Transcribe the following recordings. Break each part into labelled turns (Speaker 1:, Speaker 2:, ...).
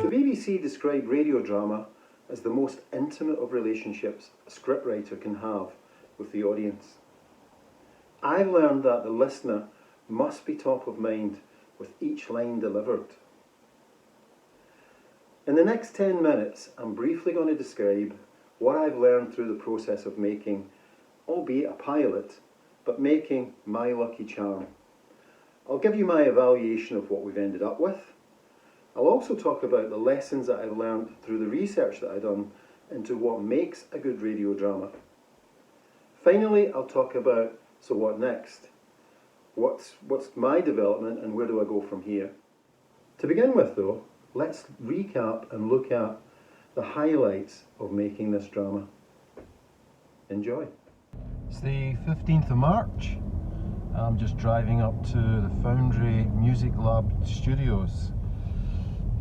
Speaker 1: The BBC described radio drama as the most intimate of relationships a scriptwriter can have with the audience. I've learned that the listener must be top of mind with each line delivered. In the next 10 minutes, I'm briefly going to describe what I've learned through the process of making, albeit a pilot, but making My Lucky Charm. I'll give you my evaluation of what we've ended up with. I'll also talk about the lessons that I've learned through the research that I've done into what makes a good radio drama. Finally, I'll talk about, so what next? What's my development and where do I go from here? To begin with though, let's recap and look at the highlights of making this drama. Enjoy. It's the 15th of March. I'm just driving up to the Foundry Music Lab studios.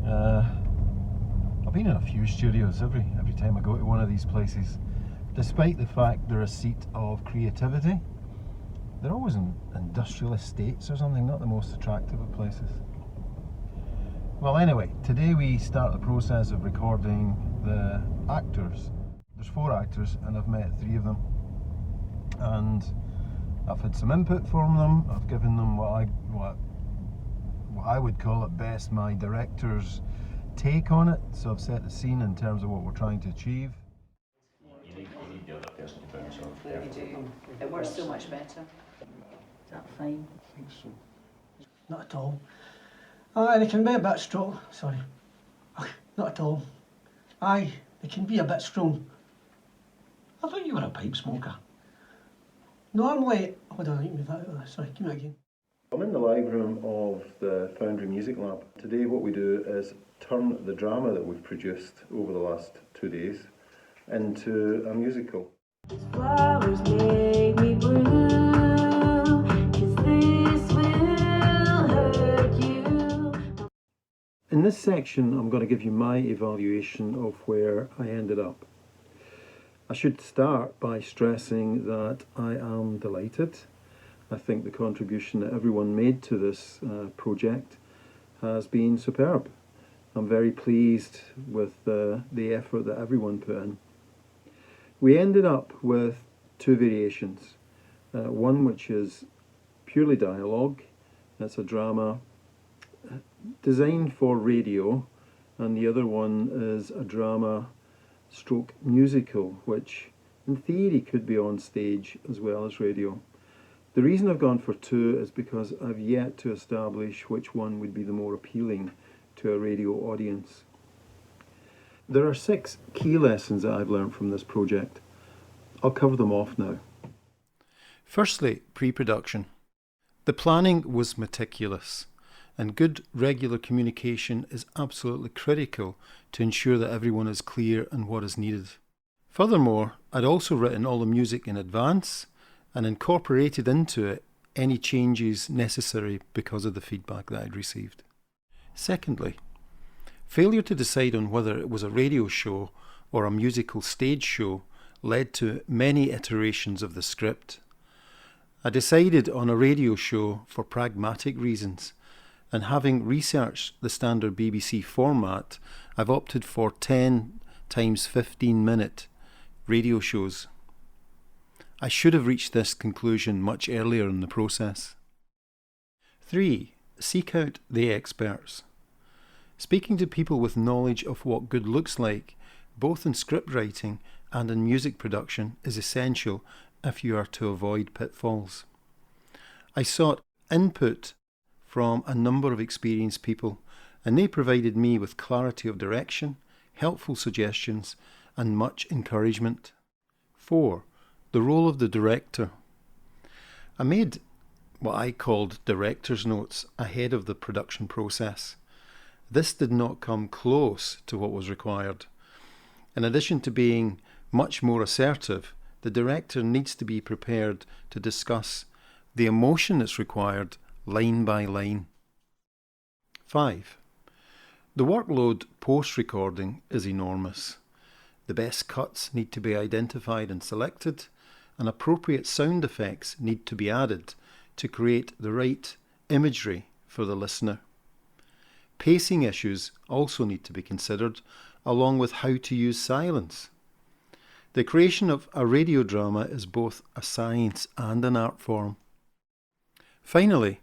Speaker 1: I've been in a few studios every time I go to one of these places. Despite the fact they're a seat of creativity, they're always in industrial estates or something, not the most attractive of places. Well anyway, today we start the process of recording the actors. There's 4 actors and I've met 3 of them. And I've had some input from them. I've given them what I would call at best my director's take on it. So I've set the scene in terms of what we're trying to achieve.
Speaker 2: You need the other person to bounce off.
Speaker 3: You do. It works so much better. Is that fine?
Speaker 4: I think so. Not at all. Aye, they can be a bit strong. Sorry. Not at all. Aye, they can be a bit strong. I thought you were a pipe smoker. Normally, hold on, let me move that. Sorry, give me that again.
Speaker 1: I'm in the live room of the Foundry Music Lab. Today what we do is turn the drama that we've produced over the last 2 days into a musical.
Speaker 5: Flowers make me blue, 'cause this will hurt you.
Speaker 1: In this section I'm going to give you my evaluation of where I ended up. I should start by stressing that I am delighted. I think the contribution that everyone made to this project has been superb. I'm very pleased with the effort that everyone put in. We ended up with 2 variations. One which is purely dialogue. That's a drama designed for radio, and the other one is a drama stroke musical, which in theory could be on stage as well as radio. The reason I've gone for 2 is because I've yet to establish which one would be the more appealing to a radio audience. There are 6 key lessons that I've learned from this project. I'll cover them off now.
Speaker 6: Firstly, pre-production. The planning was meticulous, and good regular communication is absolutely critical to ensure that everyone is clear on what is needed. Furthermore, I'd also written all the music in advance and incorporated into it any changes necessary because of the feedback that I'd received. Secondly, failure to decide on whether it was a radio show or a musical stage show led to many iterations of the script. I decided on a radio show for pragmatic reasons, and having researched the standard BBC format, I've opted for 10 times 15-minute radio shows. I should have reached this conclusion much earlier in the process. 3. Seek out the experts. Speaking to people with knowledge of what good looks like, both in script writing and in music production, is essential if you are to avoid pitfalls. I sought input from a number of experienced people, and they provided me with clarity of direction, helpful suggestions, and much encouragement. 4. The role of the director. I made what I called director's notes ahead of the production process. This did not come close to what was required. In addition to being much more assertive, the director needs to be prepared to discuss the emotion that's required line by line. 5. The workload post-recording is enormous. The best cuts need to be identified and selected, and appropriate sound effects need to be added to create the right imagery for the listener. Pacing issues also need to be considered, along with how to use silence. The creation of a radio drama is both a science and an art form. Finally,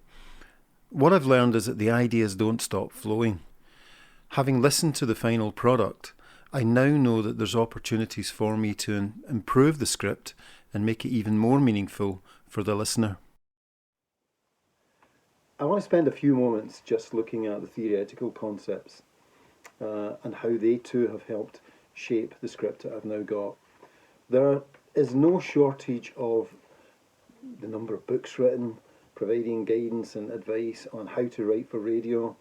Speaker 6: what I've learned is that the ideas don't stop flowing. Having listened to the final product, I now know that there's opportunities for me to improve the script and make it even more meaningful for the listener.
Speaker 1: I want to spend a few moments just looking at the theoretical concepts and how they too have helped shape the script that I've now got. There is no shortage of the number of books written, providing guidance and advice on how to write for radio.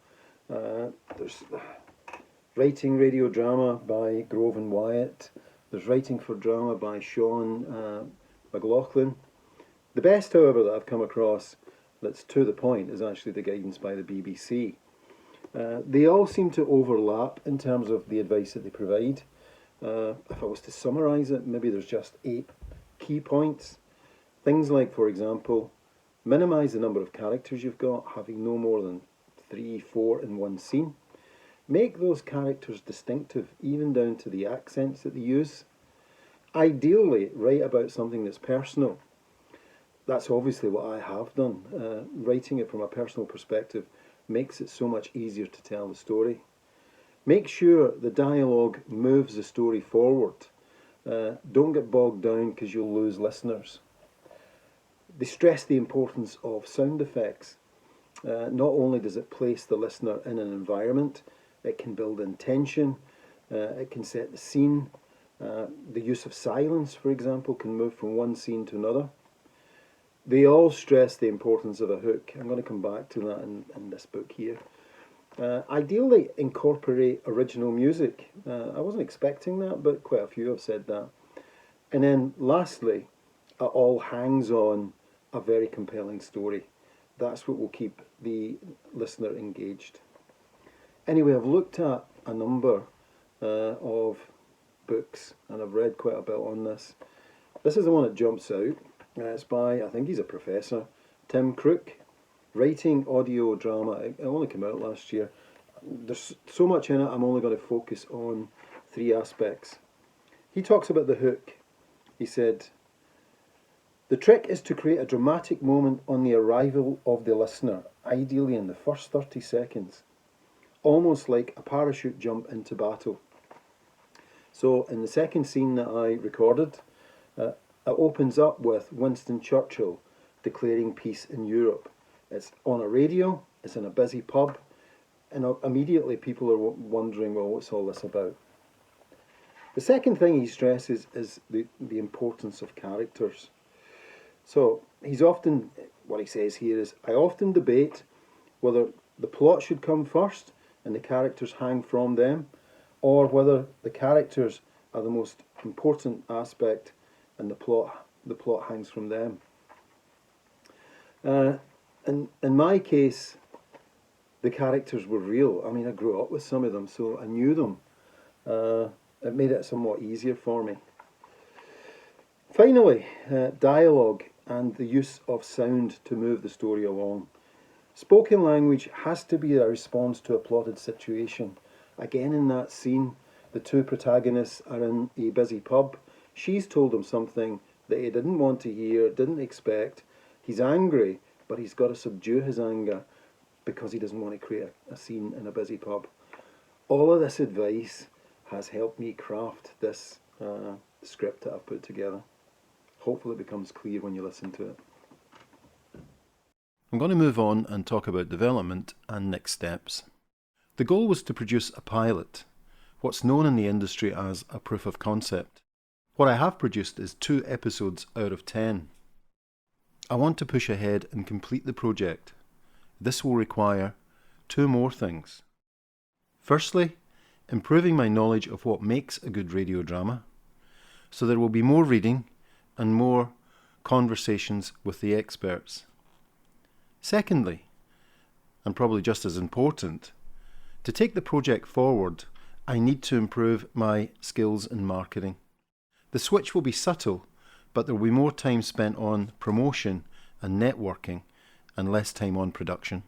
Speaker 1: There's Writing Radio Drama by Grove and Wyatt. There's Writing for Drama by Sean McLaughlin. The best, however, that I've come across that's to the point is actually the guidance by the BBC. They all seem to overlap in terms of the advice that they provide. If I was to summarise it, maybe there's just 8 key points. Things like, for example, minimise the number of characters you've got, having no more than 3, 4 in one scene. Make those characters distinctive, even down to the accents that they use. Ideally, write about something that's personal. That's obviously what I have done. Writing it from a personal perspective makes it so much easier to tell the story. Make sure the dialogue moves the story forward. Don't get bogged down because you'll lose listeners. They stress the importance of sound effects. Not only does it place the listener in an environment, it can build in tension, it can set the scene. The use of silence, for example, can move from one scene to another. They all stress the importance of a hook. I'm going to come back to that in this book here. Ideally, incorporate original music. I wasn't expecting that, but quite a few have said that. And then lastly, it all hangs on a very compelling story. That's what will keep the listener engaged. Anyway, I've looked at a number of books and I've read quite a bit on this. This is the one that jumps out. It's by, I think he's a professor, Tim Crook. Writing audio drama. It only came out last year. There's so much in it, I'm only going to focus on 3 aspects. He talks about the hook. He said, "The trick is to create a dramatic moment on the arrival of the listener, ideally in the first 30 seconds, almost like a parachute jump into battle." So in the second scene that I recorded, it opens up with Winston Churchill declaring peace in Europe. It's on a radio, it's in a busy pub, and immediately people are wondering, well, what's all this about? The second thing he stresses is the importance of characters. So he's often, what he says here is, "I often debate whether the plot should come first and the characters hang from them, or whether the characters are the most important aspect and the plot hangs from them." In my case, the characters were real. I mean, I grew up with some of them, so I knew them. It made it somewhat easier for me. Finally, dialogue and the use of sound to move the story along. Spoken language has to be a response to a plotted situation. Again, in that scene, the 2 protagonists are in a busy pub. She's told him something that he didn't want to hear, didn't expect. He's angry, but he's got to subdue his anger because he doesn't want to create a scene in a busy pub. All of this advice has helped me craft this script that I've put together. Hopefully it becomes clear when you listen to it.
Speaker 6: I'm going to move on and talk about development and next steps. The goal was to produce a pilot, what's known in the industry as a proof of concept. What I have produced is 2 episodes out of 10. I want to push ahead and complete the project. This will require 2 more things. Firstly, improving my knowledge of what makes a good radio drama, so there will be more reading and more conversations with the experts. Secondly, and probably just as important, to take the project forward, I need to improve my skills in marketing. The switch will be subtle, but there will be more time spent on promotion and networking and less time on production.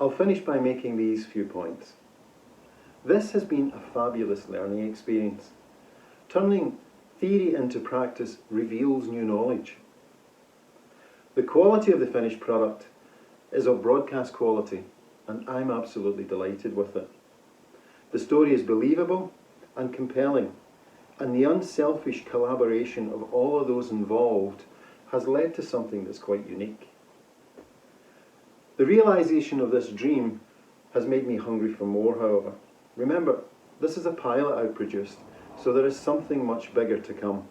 Speaker 1: I'll finish by making these few points. This has been a fabulous learning experience. Turning theory into practice reveals new knowledge. The quality of the finished product is of broadcast quality, and I'm absolutely delighted with it. The story is believable and compelling, and the unselfish collaboration of all of those involved has led to something that's quite unique. The realisation of this dream has made me hungry for more, however. Remember, this is a pilot I've produced, so there is something much bigger to come.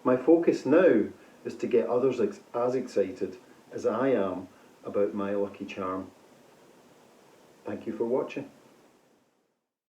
Speaker 1: My focus now is to get others as excited as I am about my lucky charm. Thank you for watching.